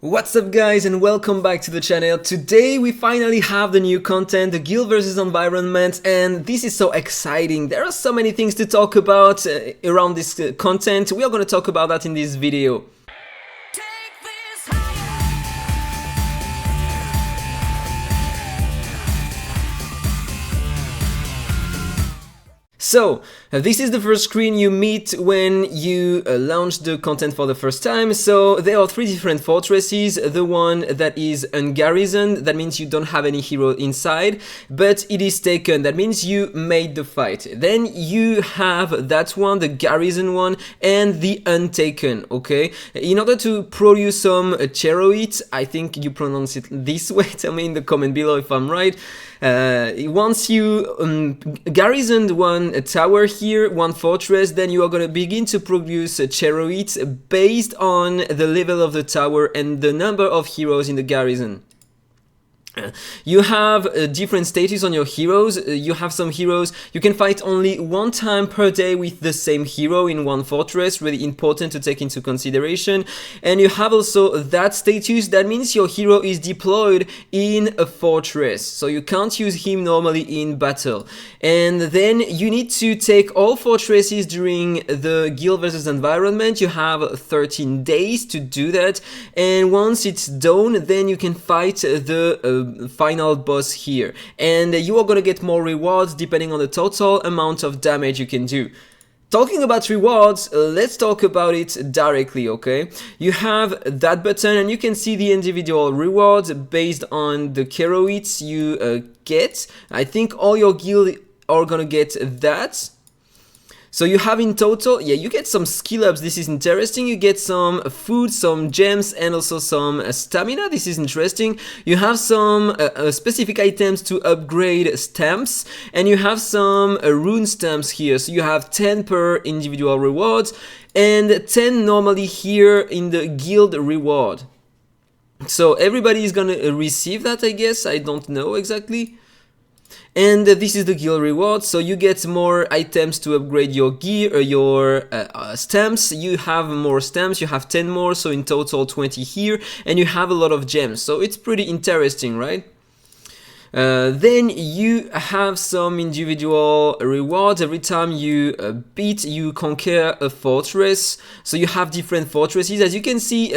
What's up guys and welcome back to the channel. Today we finally have the new content, the guild versus environment, and this is so exciting. There are so many things to talk about around this content. We are going to talk about that in this video. So, this is the first screen you meet when you launch the content for the first time. So, there are three different fortresses. The one that is ungarrisoned, that means you don't have any hero inside, but it is taken, that means you made the fight. Then you have that one, the garrison one, and the untaken, okay? In order to produce some Cheroit, I think you pronounce it this way, tell me in the comment below if I'm right. Once you garrisoned one tower here, one fortress, then you are going to begin to produce Cheroit based on the level of the tower and the number of heroes in the garrison. You have different status on your heroes. You have some heroes you can fight only one time per day with the same hero in one fortress, really important to take into consideration. And you have also that status, that means your hero is deployed in a fortress, so you can't use him normally in battle. And then you need to take all fortresses during the guild versus environment. You have 13 days to do that, and once it's done, then you can fight the final boss here, and you are gonna get more rewards depending on the total amount of damage you can do. Talking about rewards, let's talk about it directly, okay? You have that button and you can see the individual rewards based on the Cheroits you get. I think all your guild are gonna get that. So you have in total, yeah, you get some skill ups, this is interesting. You get some food, some gems, and also some stamina, this is interesting. You have some specific items to upgrade stamps, and you have some rune stamps here. So you have 10 per individual rewards, and 10 normally here in the guild reward. So everybody is gonna receive that, I guess, I don't know exactly. And this is the guild reward, so you get more items to upgrade your gear, your stamps. You have more stamps, you have 10 more, so in total 20 here, and you have a lot of gems, so it's pretty interesting, right? Then you have some individual rewards every time you you conquer a fortress. So you have different fortresses. As you can see,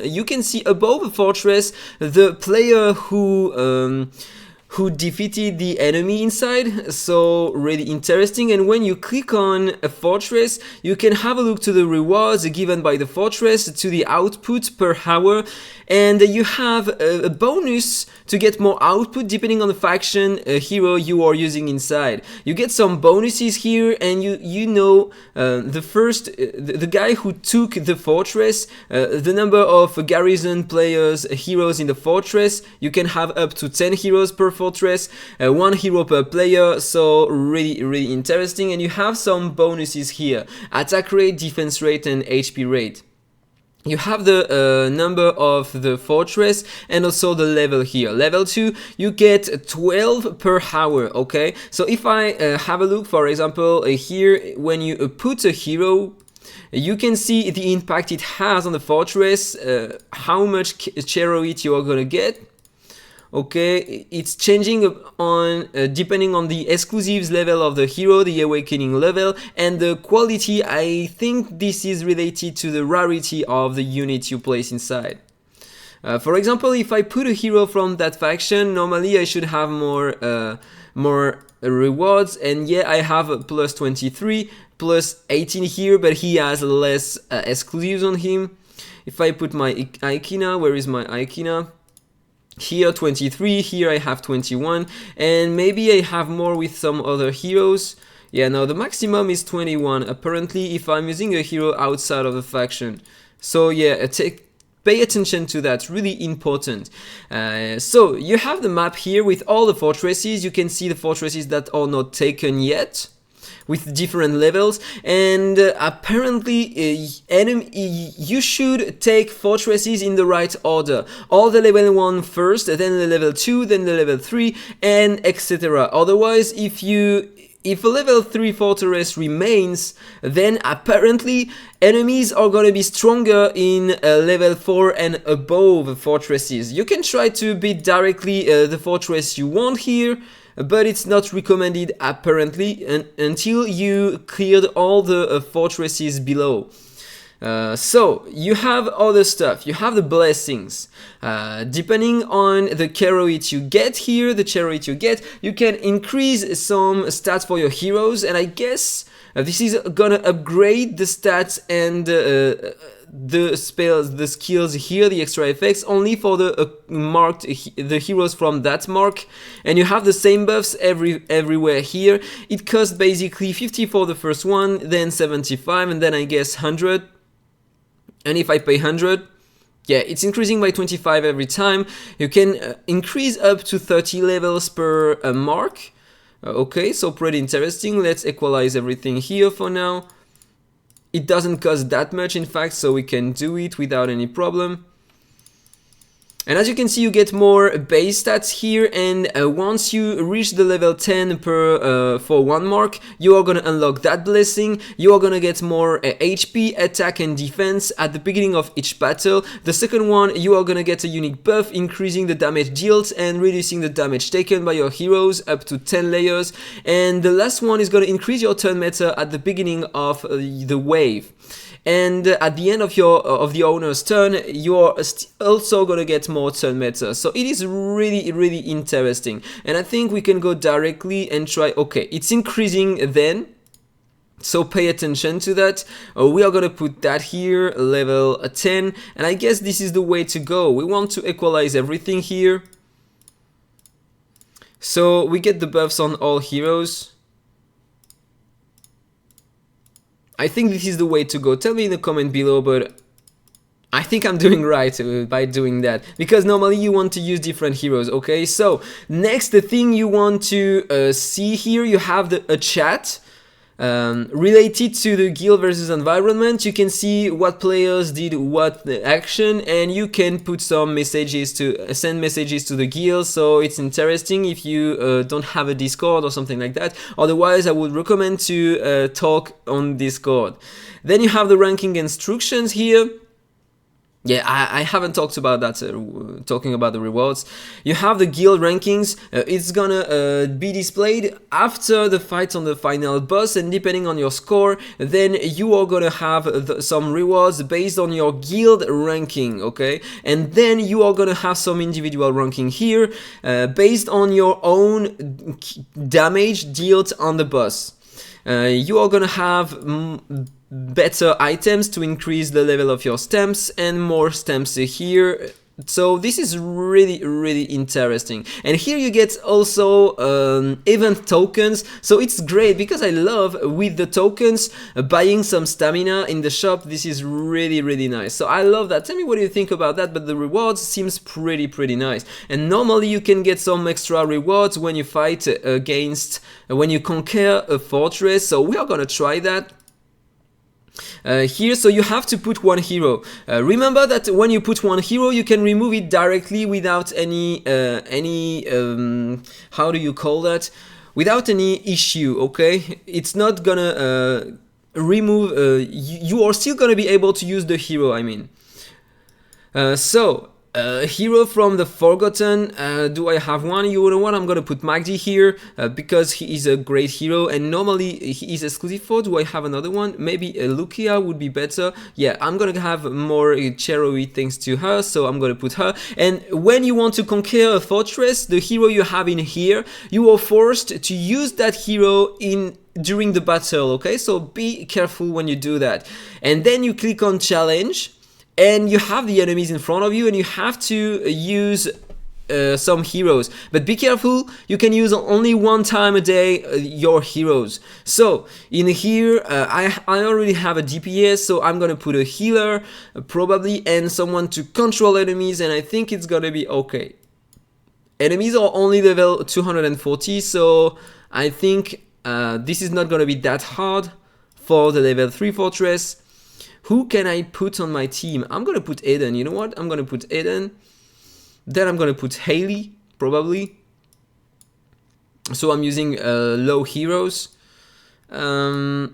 you can see above a fortress the player who defeated the enemy inside, so really interesting. And when you click on a fortress, you can have a look to the rewards given by the fortress, to the output per hour, and you have a bonus to get more output depending on the faction hero you are using inside. You get some bonuses here, and you know the guy who took the fortress, the number of garrison players, heroes in the fortress, you can have up to 10 heroes per fortress, 1 hero per player, so really interesting. And you have some bonuses here: attack rate, defense rate, and HP rate. You have the number of the fortress and also the level here. Level 2, you get 12 per hour, okay? So if I have a look, for example, here, when you put a hero, you can see the impact it has on the fortress, how much Cheroit you are gonna get. Okay, it's changing on depending on the exclusives level of the hero, the awakening level, and the quality. I think this is related to the rarity of the unit you place inside. For example, if I put a hero from that faction, normally I should have more rewards, and yeah, I have plus 23, plus 18 here, but he has less exclusives on him. If I put my Aikina, where is my Aikina? Here 23, here I have 21, and maybe I have more with some other heroes. Yeah, no, the maximum is 21, apparently, if I'm using a hero outside of the faction. So yeah, pay attention to that, really important. So you have the map here with all the fortresses. You can see the fortresses that are not taken yet, with different levels, and apparently you should take fortresses in the right order. All the level 1 first, then the level 2, then the level 3, and etc. Otherwise, if you if a level 3 fortress remains, then apparently enemies are gonna be stronger in level 4 and above fortresses. You can try to beat directly the fortress you want here, but it's not recommended apparently until you cleared all the fortresses below. So you have other stuff, you have the blessings. Depending on the Keroid you get here, you can increase some stats for your heroes, and I guess this is gonna upgrade the stats and the spells, the skills here, the extra effects, only for the marked the heroes from that mark, and you have the same buffs everywhere here. It costs basically 50 for the first one, then 75, and then I guess 100. And if I pay 100, yeah, it's increasing by 25 every time. You can increase up to 30 levels per mark. Okay, so pretty interesting. Let's equalize everything here for now. It doesn't cost that much, in fact, so we can do it without any problem. And as you can see, you get more base stats here, and once you reach the level 10 for one mark, you are gonna unlock that blessing. You are gonna get more HP, attack and defense at the beginning of each battle. The second one, you are gonna get a unique buff, increasing the damage dealt and reducing the damage taken by your heroes up to 10 layers. And the last one is gonna increase your turn meta at the beginning of the wave. And at the end of the owner's turn, you're also gonna get more turn meta. So it is really interesting, and I think we can go directly and try. Okay, it's increasing then, so pay attention to that. We are gonna put that here, level 10, and I guess this is the way to go. We want to equalize everything here, so we get the buffs on all heroes. I think this is the way to go. Tell me in the comment below, but I think I'm doing right by doing that, because normally you want to use different heroes. Okay, so next, the thing you want to see here, you have a chat related to the guild versus environment. You can see what players did what action, and you can put some messages to send messages to the guild. So it's interesting if you don't have a Discord or something like that. Otherwise, I would recommend to talk on Discord. Then you have the ranking instructions here. Yeah, I haven't talked about that, talking about the rewards. You have the guild rankings. It's gonna be displayed after the fight on the final boss, and depending on your score, then you are gonna have some rewards based on your guild ranking, okay? And then you are gonna have some individual ranking here, based on your own damage dealt on the boss. You are gonna have better items to increase the level of your stamps, and more stamps here. So this is really interesting. And here you get also event tokens. So it's great, because I love with the tokens buying some stamina in the shop. This is really nice. So I love that. Tell me what you think about that. But the rewards seems pretty nice. And normally you can get some extra rewards when you fight against, when you conquer a fortress. So we are gonna try that. Here, so you have to put one hero. Remember that when you put one hero, you can remove it directly without any how do you call that? Without any issue, okay? It's not gonna remove. You are still gonna be able to use the hero, I mean. Hero from the Forgotten, do I have one? You know what, I'm gonna put Magdi here, because he is a great hero, and normally he is exclusive for. Do I have another one? Maybe Lukia would be better. Yeah, I'm gonna have more Cheroy thanks to her, so I'm gonna put her. And when you want to conquer a fortress, the hero you have in here, you are forced to use that hero during the battle, okay? So be careful when you do that. And then you click on challenge, and you have the enemies in front of you, and you have to use some heroes. But be careful, you can use only one time a day your heroes. So in here, I already have a DPS, so I'm gonna put a healer probably, and someone to control enemies, and I think it's gonna be okay. Enemies are only level 240, so I think this is not gonna be that hard for the level 3 fortress. Who can I put on my team? I'm gonna put Eden. You know what? I'm gonna put Eden. Then I'm gonna put Haley, probably. so I'm using low heroes. So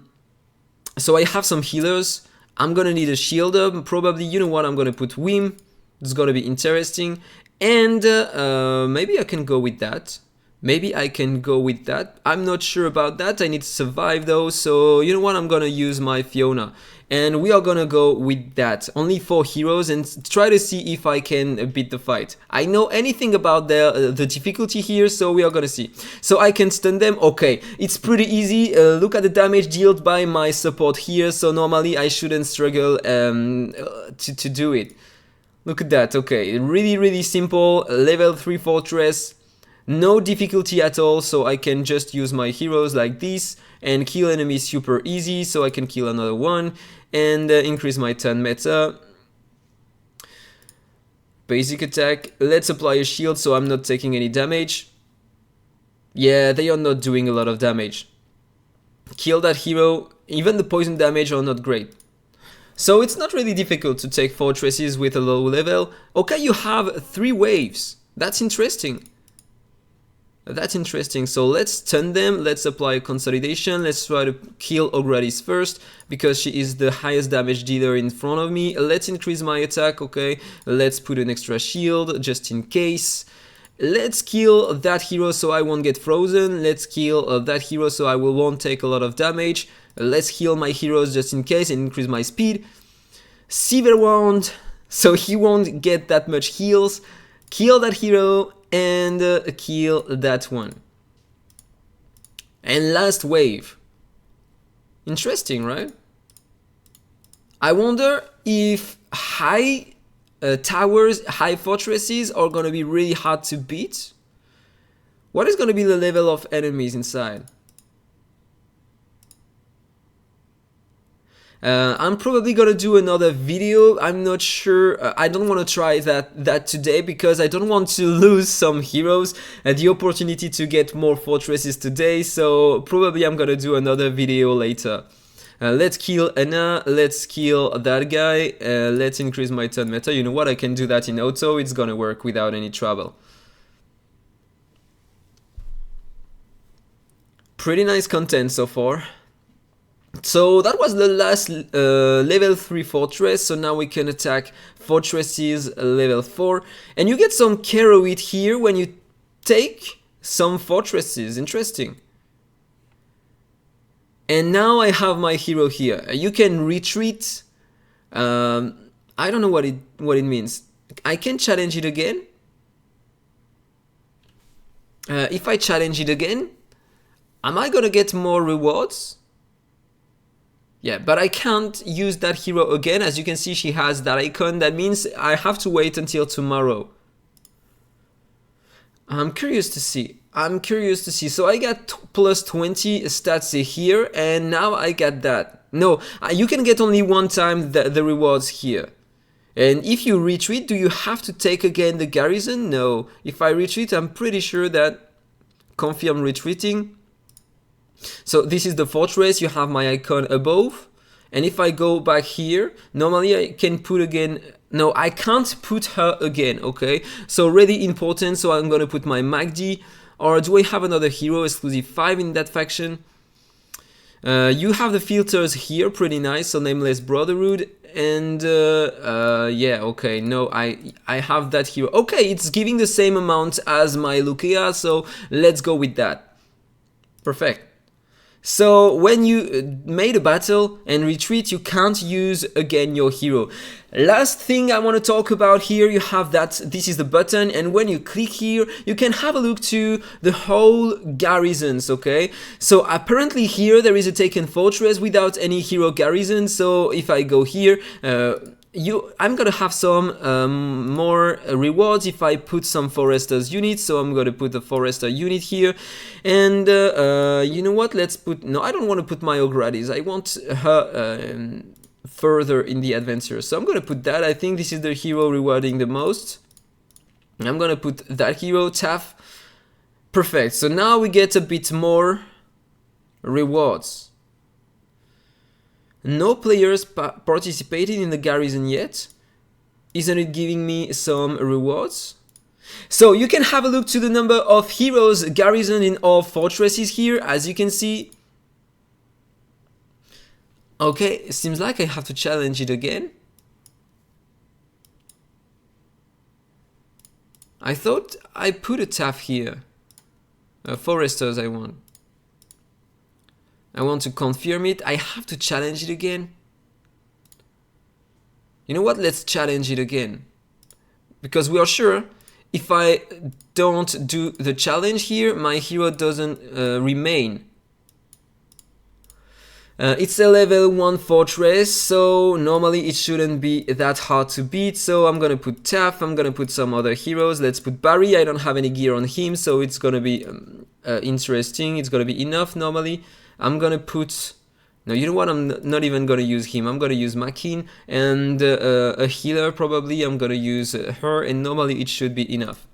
I have some healers. I'm gonna need a shield up. Probably, you know what, I'm gonna put Wim. It's gonna be interesting. And maybe I can go with that. Maybe I can go with that. I'm not sure about that. I need to survive though. So you know what, I'm gonna use my Fiona. And we are gonna go with that. Only 4 heroes and try to see if I can beat the fight. I know anything about the difficulty here, so we are gonna see. So I can stun them. Okay, it's pretty easy. Look at the damage dealt by my support here. So normally I shouldn't struggle to do it. Look at that. Okay, really simple. Level 3 fortress. No difficulty at all, so I can just use my heroes like this and kill enemies super easy, so I can kill another one and increase my turn meta. Basic attack. Let's apply a shield so I'm not taking any damage. Yeah, they are not doing a lot of damage. Kill that hero. Even the poison damage are not great. So it's not really difficult to take fortresses with a low level. Okay, you have 3 waves. That's interesting. That's interesting. So let's stun them. Let's apply a consolidation. Let's try to kill Ogradis first because she is the highest damage dealer in front of me. Let's increase my attack. Okay, let's put an extra shield just in case. Let's kill that hero so I won't get frozen. Let's kill that hero so I won't take a lot of damage. Let's heal my heroes just in case and increase my speed. Severe Wound so he won't get that much heals. Kill that hero and kill that one. And last wave. Interesting, right? I wonder if high towers, high fortresses are gonna be really hard to beat. What is gonna be the level of enemies inside? I'm probably gonna do another video. I'm not sure. I don't want to try that today because I don't want to lose some heroes and the opportunity to get more fortresses today. So probably I'm gonna do another video later. Let's kill Anna. Let's kill that guy. Let's increase my turn meta. You know what? I can do that in auto. It's gonna work without any trouble. Pretty nice content so far. So that was the last level 3 fortress, so now we can attack fortresses level 4. And you get some Keroid here when you take some fortresses, interesting. And now I have my hero here. You can retreat, I don't know what it means. I can challenge it again. If I challenge it again, am I gonna get more rewards? Yeah, but I can't use that hero again. As you can see, she has that icon. That means I have to wait until tomorrow. I'm curious to see. So I got plus 20 stats here, and now I got that. No, you can get only one time the rewards here. And if you retreat, do you have to take again the garrison? No. If I retreat, I'm pretty sure that confirm retreating. So this is the fortress, you have my icon above, and if I go back here, normally I can put again, no, I can't put her again, okay? So really important, so I'm gonna put my Magdi, or do I have another hero, exclusive 5 in that faction? You have the filters here, pretty nice, so Nameless Brotherhood, and yeah, okay, no, I have that hero. Okay, it's giving the same amount as my Lucia, so let's go with that. Perfect. So when you made a battle and retreat, you can't use again your hero. Last thing I want to talk about here, you have that, this is the button, and when you click here, you can have a look to the whole garrisons, okay? So apparently here there is a taken fortress without any hero garrison, so if I go here, I'm gonna have some more rewards if I put some foresters units, so I'm gonna put a forester unit here, and you know what, let's put, no, I don't want to put my Ogradis, I want her further in the adventure, so I'm gonna put that. I think this is the hero rewarding the most. I'm gonna put that hero, Taff. Perfect, so now we get a bit more rewards. No players participated in the garrison yet. Isn't it giving me some rewards? So you can have a look to the number of heroes garrisoned in all fortresses here, as you can see. Okay, it seems like I have to challenge it again. I thought I put a TAF here. Foresters I want. I want to confirm it. I have to challenge it again. You know what? Let's challenge it again. Because we are sure if I don't do the challenge here, my hero doesn't remain. It's a level 1 fortress, so normally it shouldn't be that hard to beat. So I'm gonna put Taff, I'm gonna put some other heroes. Let's put Barry. I don't have any gear on him, so it's gonna be interesting. It's gonna be enough normally. I'm gonna put... No, you know what? I'm not even gonna use him. I'm gonna use Makin and a healer probably. I'm gonna use her, and normally it should be enough.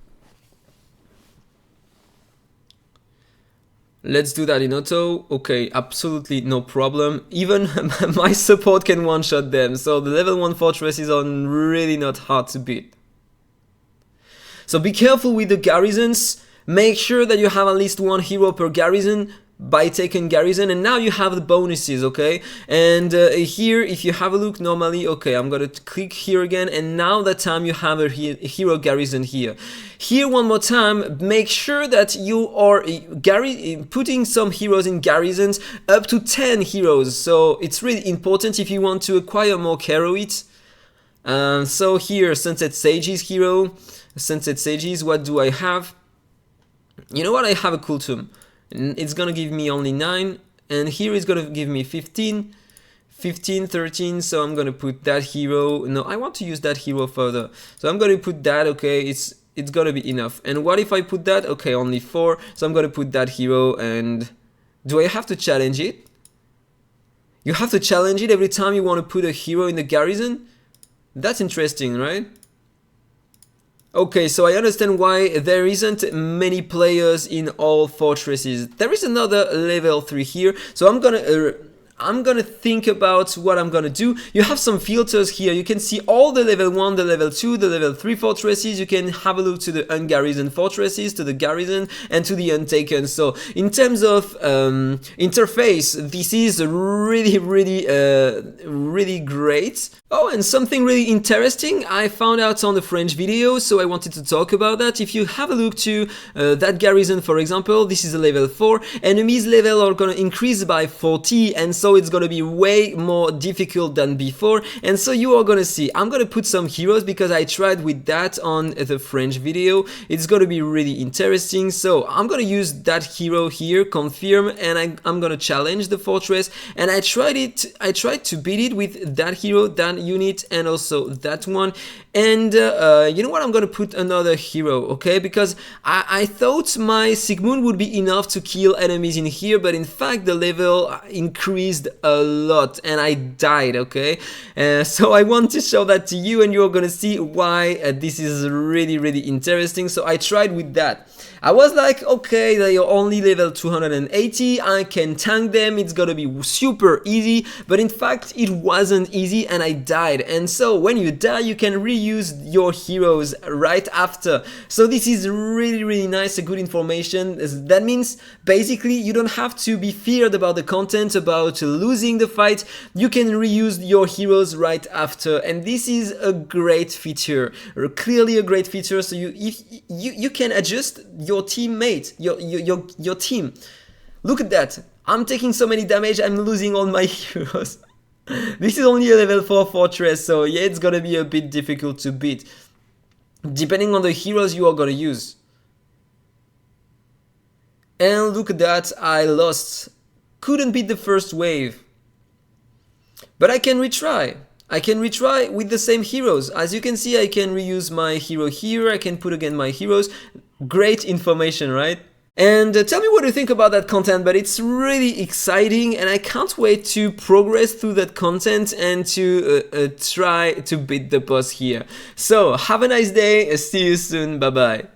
Let's do that in auto. Okay, absolutely no problem. Even my support can one-shot them. So the level 1 fortresses are really not hard to beat. So be careful with the garrisons. Make sure that you have at least 1 hero per garrison by taking Garrison, and now you have the bonuses, okay? And here, if you have a look normally, okay, I'm gonna click here again, and now that time you have a hero Garrison here. Here one more time, make sure that you are putting some heroes in garrisons up to 10 heroes, so it's really important if you want to acquire more Keroids. So here, Sunset Sages hero, Sunset Sages, what do I have? You know what, I have a cool tomb. It's gonna give me only 9, and here it's gonna give me 15, 13, so I'm gonna put that hero. No, I want to use that hero further, so I'm gonna put that, okay, it's gonna be enough. And what if I put that? Okay, only 4, so I'm gonna put that hero. And do I have to challenge it? You have to challenge it every time you want to put a hero in the garrison? That's interesting, right? Okay, so I understand why there isn't many players in all fortresses. There is another level 3 here, so I'm gonna think about what I'm gonna do. You have some filters here. You can see all the level 1, the level 2, the level 3 fortresses. You can have a look to the ungarrisoned fortresses, to the garrison, and to the untaken. So in terms of interface, this is really great. Oh, and something really interesting I found out on the French video, so I wanted to talk about that. If you have a look to that garrison, for example, this is a level 4, enemies level are gonna increase by 40, and so it's gonna be way more difficult than before. And so you are gonna see, I'm gonna put some heroes because I tried with that on the French video. It's gonna be really interesting. So I'm gonna use that hero here, confirm, and I'm gonna challenge the fortress. And I tried to beat it with that hero, that unit, and also that one. And you know what, I'm gonna put another hero, okay, because I thought my Sigmund would be enough to kill enemies in here, but in fact the level increased a lot and I died, okay. So I want to show that to you, and you're gonna see why this is really interesting. So I tried with that. I was like, okay, they are only level 280, I can tank them, it's gonna be super easy, but in fact it wasn't easy and I died. And so when you die, you can reuse your heroes right after. So this is really nice, a good information. That means basically you don't have to be feared about the content, about losing the fight. You can reuse your heroes right after, and this is a great feature, clearly a great feature. So you can adjust your teammate, your team. Look at that. I'm taking so many damage, I'm losing all my heroes. This is only a level 4 fortress, so yeah, it's gonna be a bit difficult to beat, depending on the heroes you are gonna use. And look at that, I lost. Couldn't beat the first wave. But I can retry. I can retry with the same heroes. As you can see, I can reuse my hero here, I can put again my heroes. Great information, right? And tell me what you think about that content, but it's really exciting and I can't wait to progress through that content and to try to beat the boss here. So have a nice day, see you soon, bye bye.